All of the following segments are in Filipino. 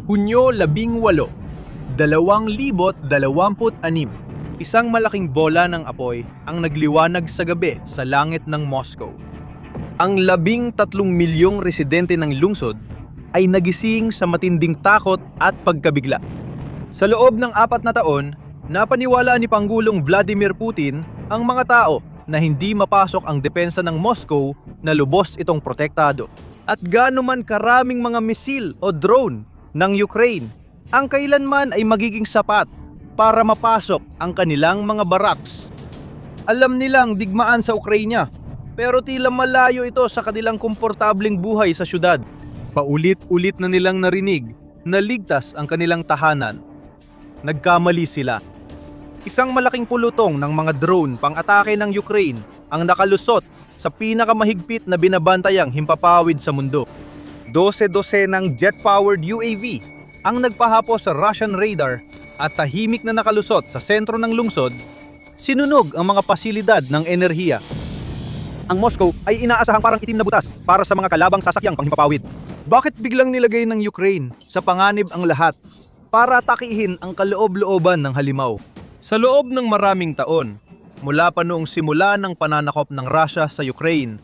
Hunyo 18, 2026. Isang malaking bola ng apoy ang nagliwanag sa gabi sa langit ng Moscow. Ang 13 milyong residente ng lungsod ay nagising sa matinding takot at pagkabigla. Sa loob ng 4 na taon, napaniwala ni Pangulong Vladimir Putin ang mga tao na hindi mapasok ang depensa ng Moscow na lubos itong protektado. At gaano man karaming mga misil o drone ng Ukraine ang kailanman ay magiging sapat para mapasok ang kanilang mga barracks. Alam nilang digmaan sa Ukraina, pero tila malayo ito sa kanilang komportableng buhay sa syudad. Paulit-ulit na nilang narinig na ligtas ang kanilang tahanan. Nagkamali sila. Isang malaking pulutong ng mga drone pang-atake ng Ukraine ang nakalusot sa pinakamahigpit na binabantayang himpapawid sa mundo. 12 ng jet-powered UAV ang nagpahapo sa Russian radar at tahimik na nakalusot sa sentro ng lungsod, sinunog ang mga pasilidad ng enerhiya. Ang Moscow ay inaasahang parang itim na butas para sa mga kalabang sasakyang panghimpapawid. Bakit biglang nilagay ng Ukraine sa panganib ang lahat para atakihin ang kaloob-looban ng halimaw? Sa loob ng maraming taon, mula pa noong simula ng pananakop ng Russia sa Ukraine,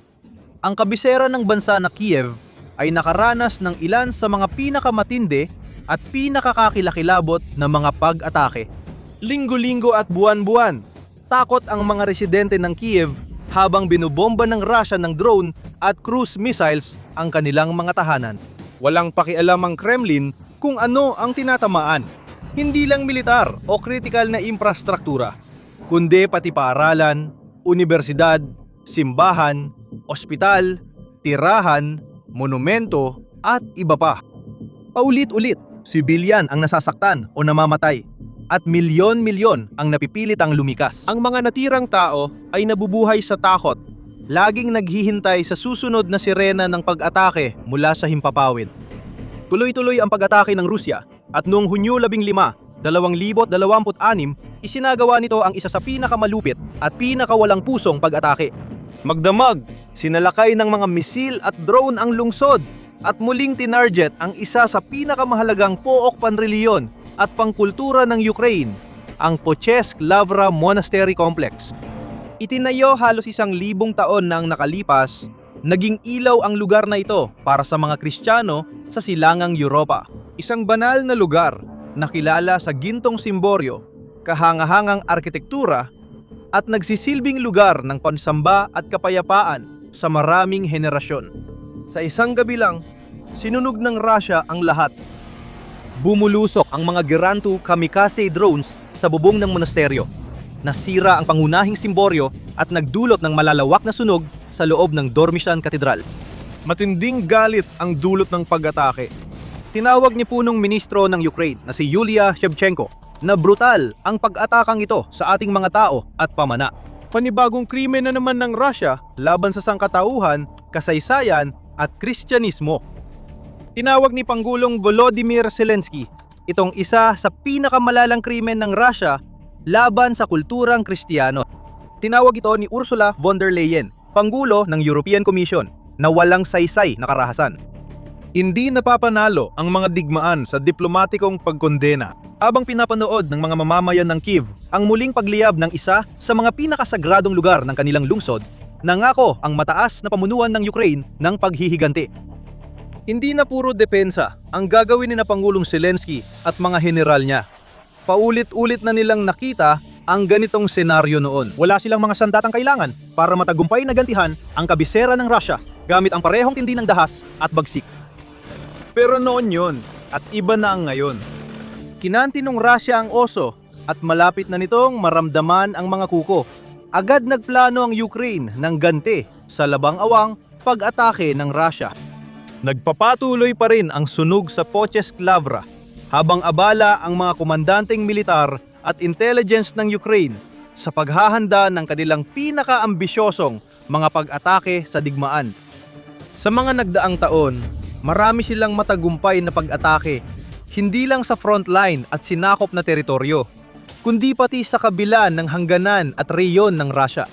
ang kabisera ng bansa na Kiev ay nakaranas ng ilan sa mga pinakamatindi at pinakakakilakilabot na mga pag-atake. Linggo-linggo at buwan-buwan, takot ang mga residente ng Kiev habang binubomba ng Russia ng drone at cruise missiles ang kanilang mga tahanan. Walang pakialam ang Kremlin kung ano ang tinatamaan. Hindi lang militar o kritikal na infrastruktura, kundi pati paaralan, unibersidad, simbahan, ospital, tirahan, monumento at iba pa. Paulit-ulit, sibilyan ang nasasaktan o namamatay at milyon-milyon ang napipilitang lumikas. Ang mga natirang tao ay nabubuhay sa takot, laging naghihintay sa susunod na sirena ng pag-atake mula sa himpapawid. Tuloy-tuloy ang pag-atake ng Rusya at noong Hunyo 15, 2026, isinagawa nito ang isa sa pinakamalupit at pinakawalang pusong pag-atake. Magdamag, sinalakay ng mga misil at drone ang lungsod at muling tinarget ang isa sa pinakamahalagang pook panreliyon at pangkultura ng Ukraine, ang Pochesk Lavra Monastery Complex. Itinayo halos 1,000 taon nang nakalipas, naging ilaw ang lugar na ito para sa mga Kristiyano sa silangang Europa. Isang banal na lugar na kilala sa gintong simboryo, kahangahangang arkitektura at nagsisilbing lugar ng pansamba at kapayapaan sa maraming henerasyon. Sa isang gabi lang, sinunog ng Russia ang lahat. Bumulusok ang mga Gerantu kamikaze drones sa bubong ng monasteryo. Nasira ang pangunahing simboryo at nagdulot ng malalawak na sunog sa loob ng Dormishan Katedral. Matinding galit ang dulot ng pag-atake. Tinawag ni punong ministro ng Ukraine na si Yulia Shevchenko na brutal ang pag-atakang ito sa ating mga tao at pamana. Panibagong krimen na naman ng Russia laban sa sangkatauhan, kasaysayan at Kristyanismo. Tinawag ni Pangulong Volodymyr Zelensky itong isa sa pinakamalalang krimen ng Russia laban sa kulturang Kristiyano. Tinawag ito ni Ursula von der Leyen, Pangulo ng European Commission, na walang saysay na karahasan. Hindi napapanalo ang mga digmaan sa diplomatikong pagkondena habang pinapanood ng mga mamamayan ng Kiev ang muling pagliyab ng isa sa mga pinakasagradong lugar ng kanilang lungsod. Nangako ang mataas na pamunuan ng Ukraine ng paghihiganti. Hindi na puro depensa ang gagawin ni na Pangulong Zelensky at mga general niya. Paulit-ulit na nilang nakita ang ganitong senaryo noon. Wala silang mga sandatang kailangan para matagumpay na gantihan ang kabisera ng Russia gamit ang parehong tindi ng dahas at bagsik. Pero noon yon at iba na ang ngayon. Kinanti ng Russia ang oso at malapit na nitong maramdaman ang mga kuko. Agad nagplano ang Ukraine ng ganti sa labang-awang pag-atake ng Russia. Nagpapatuloy pa rin ang sunog sa Pochesk Lavra habang abala ang mga komandanteng militar at intelligence ng Ukraine sa paghahanda ng kanilang pinakaambisyosong mga pag-atake sa digmaan. Sa mga nagdaang taon, marami silang matagumpay na pag-atake, hindi lang sa frontline at sinakop na teritoryo, kundi pati sa kabila ng hangganan at reyon ng Russia.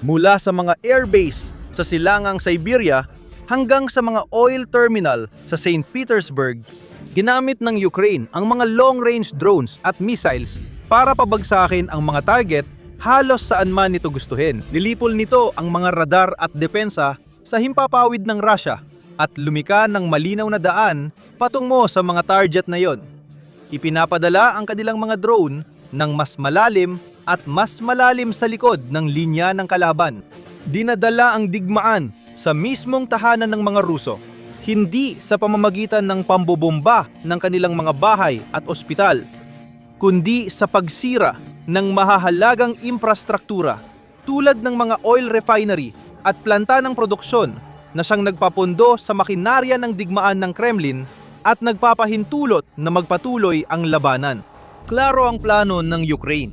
Mula sa mga airbase sa silangang Siberia hanggang sa mga oil terminal sa St. Petersburg, Ginamit ng Ukraine ang mga long-range drones at missiles para pabagsakin ang mga target halos saan man nito gustuhin. Nilipol nito ang mga radar at depensa sa himpapawid ng Russia at lumika ng malinaw na daan patungo sa mga target na yon. Ipinapadala ang kanilang mga drone ng mas malalim at mas malalim sa likod ng linya ng kalaban. Dinadala ang digmaan sa mismong tahanan ng mga Ruso, hindi sa pamamagitan ng pambobomba ng kanilang mga bahay at ospital, kundi sa pagsira ng mahahalagang infrastruktura tulad ng mga oil refinery at planta ng produksyon na siyang nagpapundo sa makinarya ng digmaan ng Kremlin at nagpapahintulot na magpatuloy ang labanan. Klaro ang plano ng Ukraine.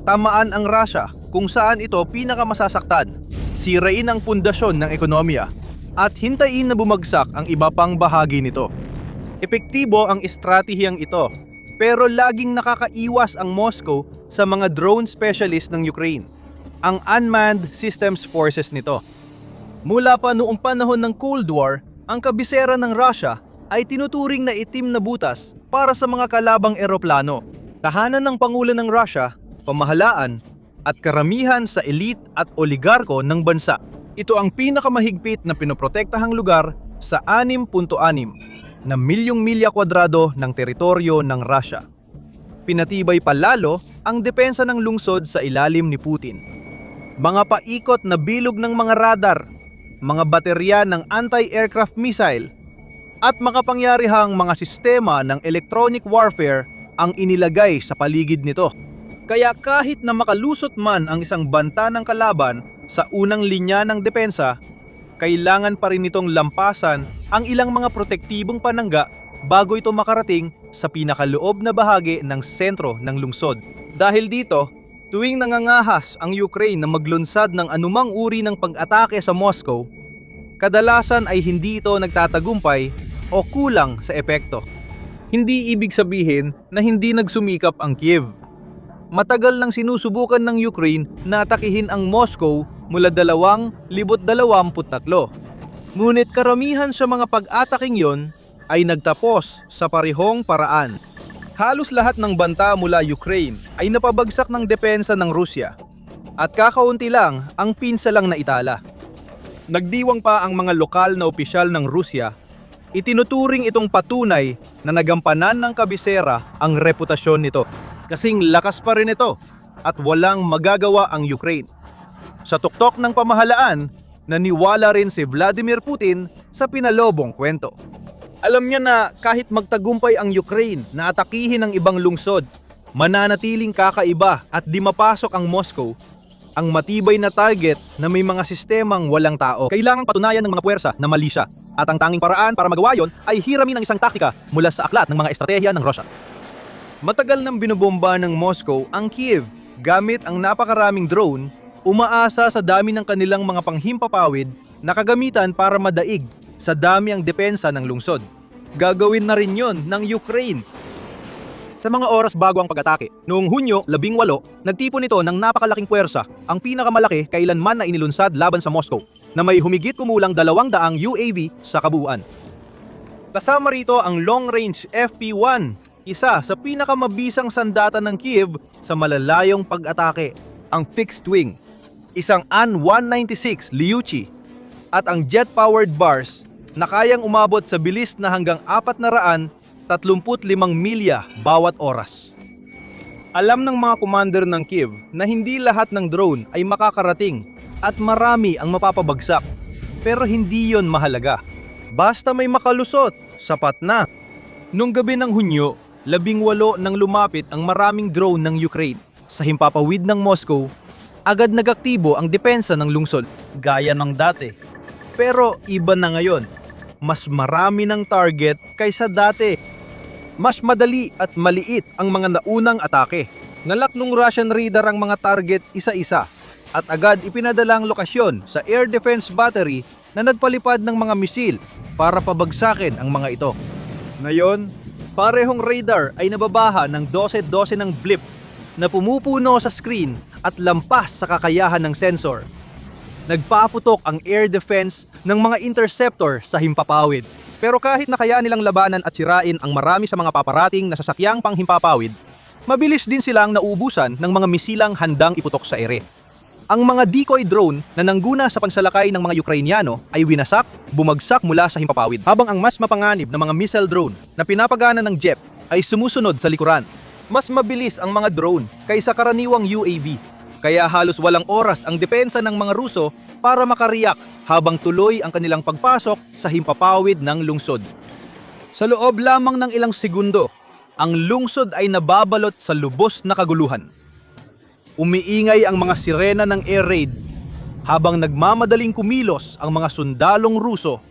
Tamaan ang Russia kung saan ito pinakamasasaktan, sirain ang pundasyon ng ekonomiya, at hintayin na bumagsak ang iba pang bahagi nito. Epektibo ang estratehiyang ito, pero laging nakakaiwas ang Moscow sa mga drone specialist ng Ukraine, ang unmanned systems forces nito. Mula pa noong panahon ng Cold War, ang kabisera ng Russia ay tinuturing na itim na butas para sa mga kalabang eroplano. Tahanan ng Pangulo ng Russia, pamahalaan, at karamihan sa elite at oligarko ng bansa. Ito ang pinakamahigpit na pinoprotektahang lugar sa 6.6 na milyong milya kwadrado ng teritoryo ng Russia. Pinatibay pa lalo ang depensa ng lungsod sa ilalim ni Putin. Mga paikot na bilog ng mga radar, mga baterya ng anti-aircraft missile, at makapangyarihang mga sistema ng electronic warfare ang inilagay sa paligid nito. Kaya kahit na makalusot man ang isang banta ng kalaban sa unang linya ng depensa, kailangan pa rin nitong lampasan ang ilang mga protektibong panangga bago ito makarating sa pinakaloob na bahagi ng sentro ng lungsod. Dahil dito, tuwing nangangahas ang Ukraine na maglunsad ng anumang uri ng pag-atake sa Moscow, kadalasan ay hindi ito nagtatagumpay o kulang sa epekto. Hindi ibig sabihin na hindi nagsumikap ang Kiev. Matagal nang sinusubukan ng Ukraine na atakihin ang Moscow mula 2023. Ngunit karamihan sa mga pag-ataking yon ay nagtapos sa parehong paraan. Halos lahat ng banta mula Ukraine ay napabagsak ng depensa ng Rusya at kakaunti lang ang pinsalang naitala. Nagdiwang pa ang mga lokal na opisyal ng Rusya. Itinuturing itong patunay na nagampanan ng kabisera ang reputasyon nito. Kasing lakas pa rin ito at walang magagawa ang Ukraine. Sa tuktok ng pamahalaan, naniwala rin si Vladimir Putin sa pinalobong kwento. Alam niya na kahit magtagumpay ang Ukraine na atakihin ang ibang lungsod, mananatiling kakaiba at di mapasok ang Moscow, ang matibay na target na may mga sistemang walang tao. Kailangang patunayan ng mga puwersa na mali siya, at ang tanging paraan para magawa yon ay hiramin ng isang taktika mula sa aklat ng mga estratehiya ng Russia. Matagal nang binobomba ng Moscow ang Kiev gamit ang napakaraming drone, umaasa sa dami ng kanilang mga panghimpapawid na kagamitan para madaig sa dami ang depensa ng lungsod. Gagawin na rin yon ng Ukraine. Sa mga oras bago ang pag-atake, noong Hunyo 18, nagtipon ito ng napakalaking puwersa, ang pinakamalaki kailanman na inilunsad laban sa Moscow, na may humigit kumulang 200 UAV sa kabuuan. Kasama rito ang long-range FP-1, isa sa pinakamabisang sandata ng Kiev sa malalayong pag-atake, ang fixed wing, isang An-196 Lyuchi, at ang jet-powered bars na kayang umabot sa bilis na hanggang 435 milya bawat oras. Alam ng mga commander ng Kiev na hindi lahat ng drone ay makakarating at marami ang mapapabagsak, pero hindi yon mahalaga. Basta may makalusot, sapat na. Nung gabi ng Hunyo, 18 nang lumapit ang maraming drone ng Ukraine sa himpapawid ng Moscow, agad nagaktibo ang depensa ng lungsod, gaya ng dati. Pero iba na ngayon, mas marami ng target kaysa dati. Mas madali at maliit ang mga naunang atake. Nalak ng Russian radar ang mga target isa-isa at agad ipinadala ang lokasyon sa air defense battery na nagpalipad ng mga misil para pabagsakin ang mga ito. Ngayon, parehong radar ay nababaha ng 12-12 ng blip na pumupuno sa screen at lampas sa kakayahan ng sensor. Nagpaputok ang air defense ng mga interceptor sa himpapawid. Pero kahit na kaya nilang labanan at sirain ang marami sa mga paparating na sasakyang panghimpapawid, mabilis din silang nauubusan ng mga misilang handang iputok sa ere. Ang mga decoy drone na nangguna sa pansalakay ng mga Ukrainyano ay winasak, bumagsak mula sa himpapawid. Habang ang mas mapanganib na mga missile drone na pinapagana ng jet ay sumusunod sa likuran. Mas mabilis ang mga drone kaysa karaniwang UAV. Kaya halos walang oras ang depensa ng mga Ruso para makareact habang tuloy ang kanilang pagpasok sa himpapawid ng lungsod. Sa loob lamang ng ilang segundo, ang lungsod ay nababalot sa lubos na kaguluhan. Umiingay ang mga sirena ng air raid habang nagmamadaling kumilos ang mga sundalong Ruso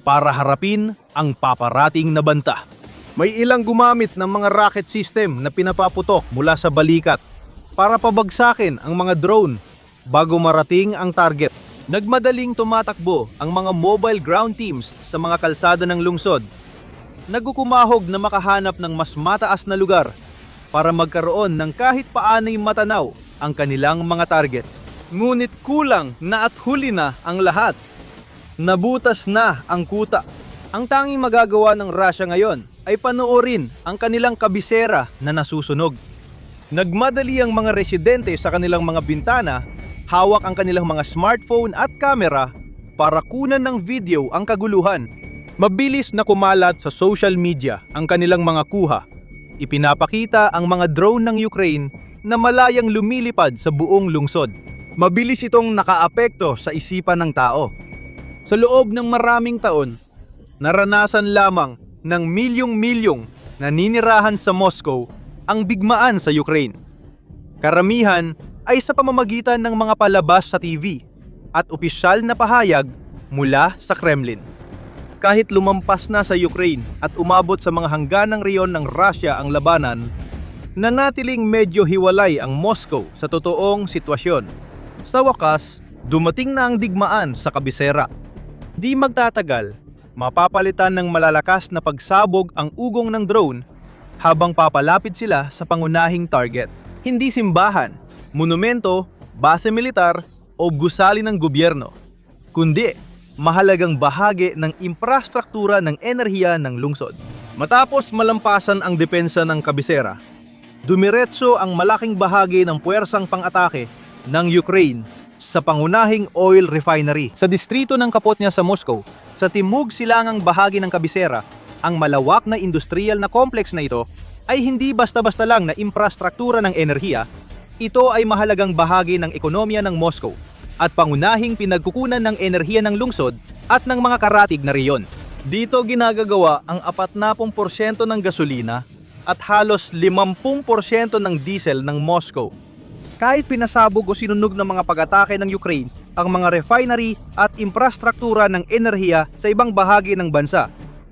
para harapin ang paparating na banta. May ilang gumamit ng mga rocket system na pinapaputok mula sa balikat para pabagsakin ang mga drone bago marating ang target. Nagmadaling tumatakbo ang mga mobile ground teams sa mga kalsada ng lungsod. Nagkukumahog na makahanap ng mas mataas na lugar para magkaroon ng kahit paanay matanaw ang kanilang mga target. Ngunit kulang na at huli na ang lahat. Nabutas na ang kuta. Ang tanging magagawa ng Russia ngayon ay panoorin ang kanilang kabisera na nasusunog. Nagmadali ang mga residente sa kanilang mga bintana, hawak ang kanilang mga smartphone at camera para kunan ng video ang kaguluhan. Mabilis na kumalat sa social media ang kanilang mga kuha. Ipinapakita ang mga drone ng Ukraine na malayang lumilipad sa buong lungsod. Mabilis itong nakaapekto sa isipan ng tao. Sa loob ng maraming taon, naranasan lamang ng milyong-milyong naninirahan sa Moscow ang bigmaan sa Ukraine. Karamihan ay sa pamamagitan ng mga palabas sa TV at opisyal na pahayag mula sa Kremlin. Kahit lumampas na sa Ukraine at umabot sa mga hangganang reyon ng Russia ang labanan, nanatiling medyo hiwalay ang Moscow sa totoong sitwasyon. Sa wakas, dumating na ang digmaan sa kabisera. Di magtatagal, mapapalitan ng malalakas na pagsabog ang ugong ng drone habang papalapit sila sa pangunahing target. Hindi simbahan, monumento, base militar o gusali ng gobyerno, kundi mahalagang bahagi ng infrastruktura ng enerhiya ng lungsod. Matapos malampasan ang depensa ng kabisera, dumiretso ang malaking bahagi ng puwersang pang-atake ng Ukraine sa pangunahing oil refinery. Sa distrito ng Kapotnya sa Moscow, sa timog silangang bahagi ng kabisera, ang malawak na industrial na complex na ito ay hindi basta-basta lang na infrastruktura ng enerhiya. Ito ay mahalagang bahagi ng ekonomiya ng Moscow at pangunahing pinagkukunan ng enerhiya ng lungsod at ng mga karatig na reyon. Dito ginagagawa ang 40% ng gasolina at halos 50% ng diesel ng Moscow. Kahit pinasabog o sinunog ng mga pag-atake ng Ukraine ang mga refinery at infrastruktura ng enerhiya sa ibang bahagi ng bansa,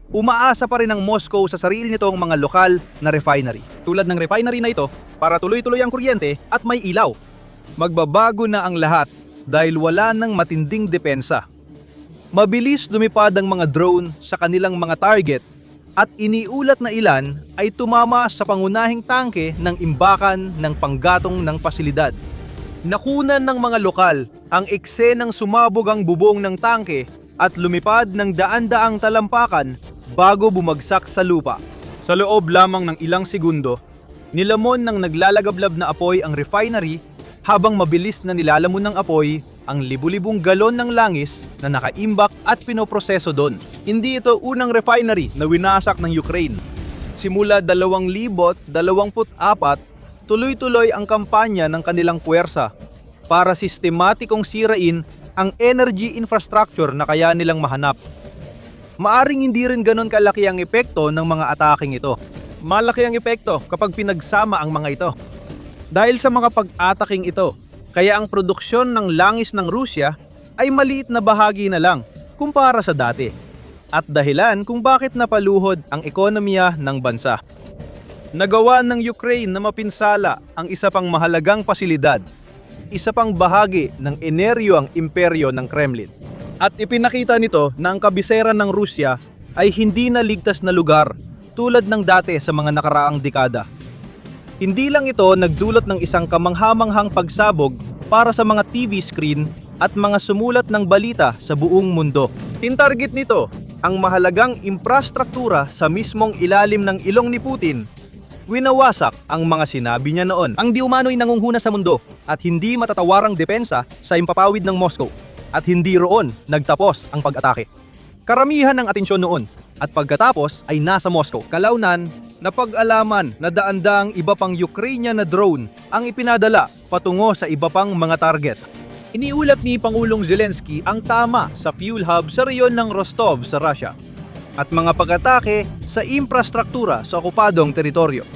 umaasa pa rin ang Moscow sa sarili nitong mga lokal na refinery. Tulad ng refinery na ito, para tuloy-tuloy ang kuryente at may ilaw. Magbabago na ang lahat dahil wala nang matinding depensa. Mabilis lumipad ang mga drone sa kanilang mga target at iniulat na ilan ay tumama sa pangunahing tangke ng imbakan ng panggatong ng pasilidad. Nakunan ng mga lokal ang eksenang sumabog ang bubong ng tangke at lumipad ng daan-daang talampakan bago bumagsak sa lupa. Sa loob lamang ng ilang segundo, nilamon ng naglalagablab na apoy ang refinery habang mabilis na nilalamon ng apoy ang libu-libong galon ng langis na nakaimbak at pinoproseso doon. Hindi ito unang refinery na winasak ng Ukraine. Simula 2024, tuloy-tuloy ang kampanya ng kanilang puwersa para sistematikong sirain ang energy infrastructure na kaya nilang mahanap. Maaring hindi rin ganon kalaki ang epekto ng mga ataking ito. Malaki ang epekto kapag pinagsama ang mga ito. Dahil sa mga pag-ataking ito, kaya ang produksyon ng langis ng Rusya ay maliit na bahagi na lang kumpara sa dati. At dahilan kung bakit napaluhod ang ekonomiya ng bansa. Nagawa ng Ukraine na mapinsala ang isa pang mahalagang pasilidad, isa pang bahagi ng eneryong imperyo ng Kremlin. At ipinakita nito na ang kabisera ng Rusya ay hindi na ligtas na lugar tulad ng dati sa mga nakaraang dekada. Hindi lang ito nagdulot ng isang kamanghamanghang pagsabog para sa mga TV screen at mga sumulat ng balita sa buong mundo. Tintarget nito ang mahalagang infrastruktura sa mismong ilalim ng ilong ni Putin, winawasak ang mga sinabi niya noon. Ang di umano'y nangunguna sa mundo at hindi matatawarang depensa sa impapawid ng Moscow at hindi roon nagtapos ang pag-atake. Karamihan ng atensyon noon at pagkatapos ay nasa Moscow. Kalaunan, napag-alaman na daan-daang iba pang Ukrainian na drone ang ipinadala patungo sa iba pang mga target. Iniulat ni Pangulong Zelensky ang tama sa fuel hub sa reyon ng Rostov sa Russia at mga pag-atake sa infrastruktura sa okupadong teritoryo.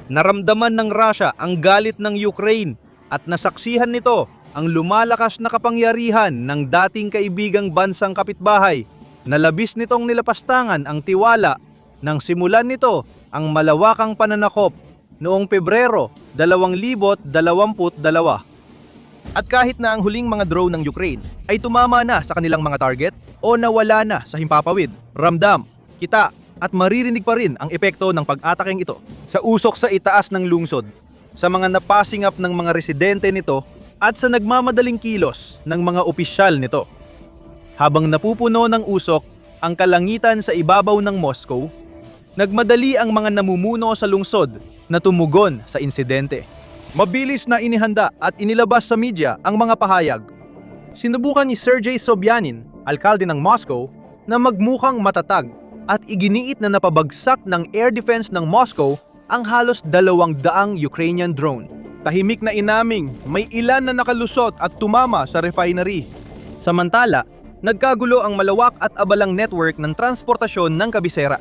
Naramdaman ng Russia ang galit ng Ukraine at nasaksihan nito ang lumalakas na kapangyarihan ng dating kaibigang bansang kapitbahay na labis nitong nilapastangan ang tiwala nang simulan nito ang malawakang pananakop noong Pebrero 2022. At kahit na ang huling mga drone ng Ukraine ay tumama na sa kanilang mga target o nawala na sa himpapawid, ramdam, kita at maririnig pa rin ang epekto ng pag-atakeng ito sa usok sa itaas ng lungsod, sa mga napasingap ng mga residente nito at sa nagmamadaling kilos ng mga opisyal nito. Habang napupuno ng usok ang kalangitan sa ibabaw ng Moscow, nagmadali ang mga namumuno sa lungsod na tumugon sa insidente. Mabilis na inihanda at inilabas sa media ang mga pahayag. Sinubukan ni Sergei Sobyanin, alkalde ng Moscow, na magmukhang matatag at iginiit na napabagsak ng air defense ng Moscow ang halos 200 Ukrainian drone. Tahimik na inaming may ilan na nakalusot at tumama sa refinery. Samantala, nagkagulo ang malawak at abalang network ng transportasyon ng kabisera.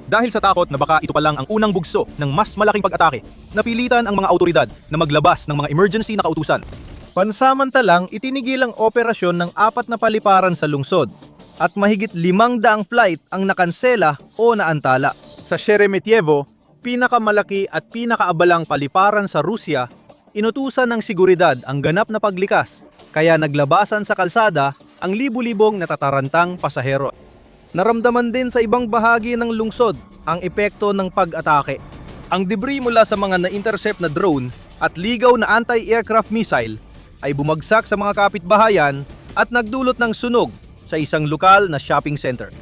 Dahil sa takot na baka ito pa lang ang unang bugso ng mas malaking pag-atake, napilitan ang mga autoridad na maglabas ng mga emergency na kautusan. Pansamantalang itinigil ang operasyon ng 4 na paliparan sa lungsod at mahigit 500 flight ang nakansela o naantala. Sa Sheremetyevo, pinakamalaki at pinakaabalang paliparan sa Rusya, inutusan ng seguridad ang ganap na paglikas, kaya naglabasan sa kalsada ang libu-libong natatarantang pasahero. Naramdaman din sa ibang bahagi ng lungsod ang epekto ng pag-atake. Ang debris mula sa mga na-intercept na drone at ligaw na anti-aircraft missile ay bumagsak sa mga kapitbahayan at nagdulot ng sunog sa isang lokal na shopping center.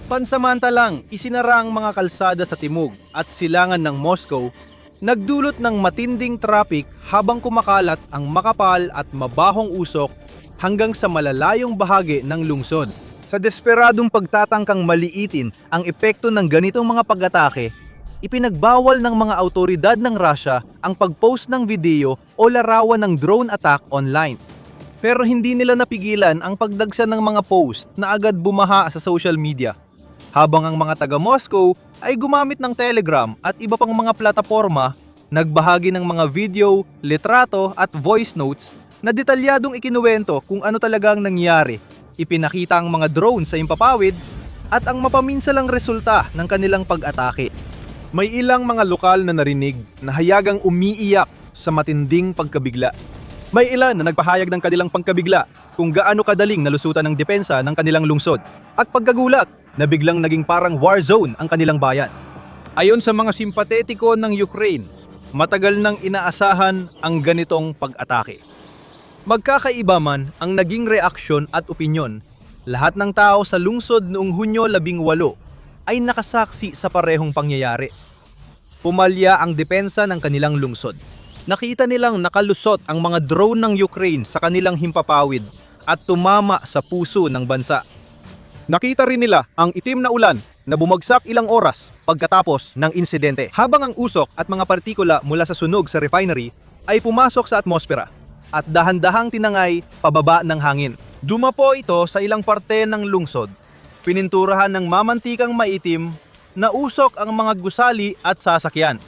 Pansamantalang isinara ang mga kalsada sa timog at silangan ng Moscow, nagdulot ng matinding traffic habang kumakalat ang makapal at mabahong usok hanggang sa malalayong bahagi ng lungsod. Sa desperadong pagtatangkang maliitin ang epekto ng ganitong mga pag-atake, ipinagbawal ng mga autoridad ng Russia ang pag-post ng video o larawan ng drone attack online. Pero hindi nila napigilan ang pagdagsa ng mga post na agad bumaha sa social media, habang ang mga taga-Moscow ay gumamit ng Telegram at iba pang mga plataporma, nagbahagi ng mga video, litrato at voice notes na detalyadong ikinuwento kung ano talagang nangyari. Ipinakita ang mga drone sa impapawid at ang mapaminsalang resulta ng kanilang pag-atake. May ilang mga lokal na narinig na hayagang umiiyak sa matinding pagkabigla. May ilan na nagpahayag ng kanilang pagkabigla kung gaano kadaling nalusutan ng depensa ng kanilang lungsod at pagkagulat na biglang naging parang war zone ang kanilang bayan. Ayon sa mga simpatetiko ng Ukraine, matagal nang inaasahan ang ganitong pag-atake. Magkakaiba man ang naging reaksyon at opinyon, lahat ng tao sa lungsod noong Hunyo 18 ay nakasaksi sa parehong pangyayari. Pumalya ang depensa ng kanilang lungsod. Nakita nilang nakalusot ang mga drone ng Ukraine sa kanilang himpapawid at tumama sa puso ng bansa. Nakita rin nila ang itim na ulan na bumagsak ilang oras pagkatapos ng insidente, habang ang usok at mga partikula mula sa sunog sa refinery ay pumasok sa atmosfera at dahan-dahang tinangay pababa ng hangin. Dumapo ito sa ilang parte ng lungsod. Pininturahan ng mamantikang maitim na usok ang mga gusali at sasakyan.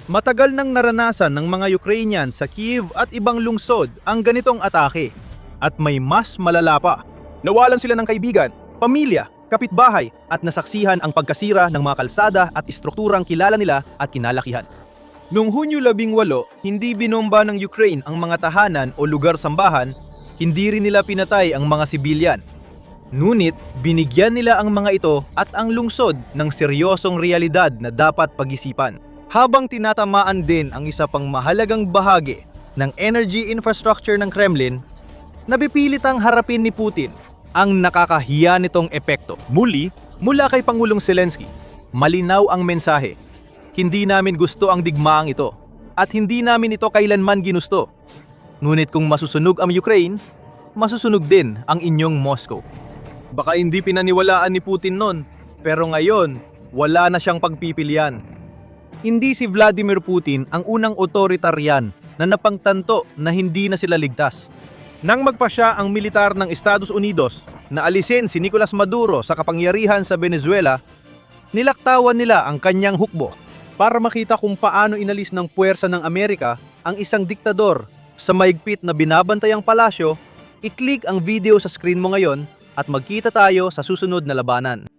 Matagal nang naranasan ng mga Ukrainian sa Kyiv at ibang lungsod ang ganitong atake at may mas malala pa. Nawalan sila ng kaibigan, pamilya, kapitbahay at nasaksihan ang pagkasira ng mga kalsada at istrukturang kilala nila at kinalakihan. Noong Hunyo 18, hindi binomba ng Ukraine ang mga tahanan o lugar sambahan, hindi rin nila pinatay ang mga sibilyan. Ngunit binigyan nila ang mga ito at ang lungsod ng seryosong realidad na dapat pag-isipan. Habang tinatamaan din ang isa pang mahalagang bahagi ng energy infrastructure ng Kremlin, napipilitang harapin ni Putin ang nakakahiya nitong epekto. Muli, Mula kay Pangulong Zelensky, malinaw ang mensahe. Hindi namin gusto ang digmaang ito at hindi namin ito kailanman ginusto. Ngunit kung masusunog ang Ukraine, masusunog din ang inyong Moscow. Baka hindi pinaniwalaan ni Putin noon, pero ngayon, wala na siyang pagpipilian. Hindi si Vladimir Putin ang unang otoritarian na napangtanto na hindi na sila ligtas. Nang magpasya ang militar ng Estados Unidos na alisin si Nicolas Maduro sa kapangyarihan sa Venezuela, nilaktawan nila ang kanyang hukbo para makita kung paano inalis ng puwersa ng Amerika ang isang diktador sa maigpit na binabantayang palasyo. I-click ang video sa screen mo ngayon at magkita tayo sa susunod na labanan.